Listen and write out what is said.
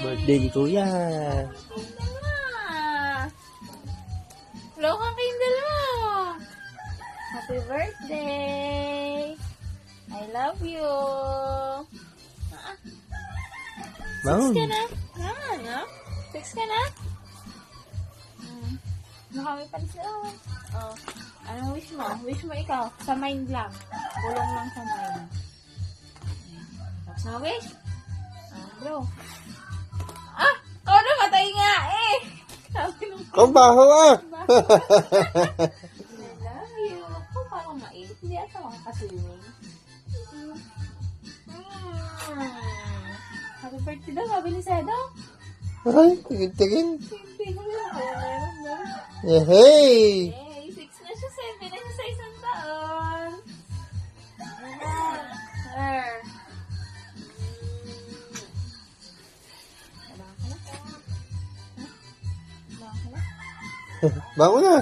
Birthday ni Kuya. Blow kang candle mo. Happy birthday. I love you. Bangon. 6 ka na? No? 6 ka na? Nakami pa siya. Oh. Anong wish mo? Wish mo ikaw? Sa mind lang. Kulong lang sa mind. Tapos na wish? Bro. Ikaw na matay nga eh. Sabi nung Ang baho ah! I love you. Kung parang mait, hindi ata makakaswimming. Happy birthday daw, sabi ni Sedo. Ay, tigin-tigin. Hindi ko na kaya meron na. Yehey! Hey, 6 na siya, 7 na siya sa isang taon. Bangon na!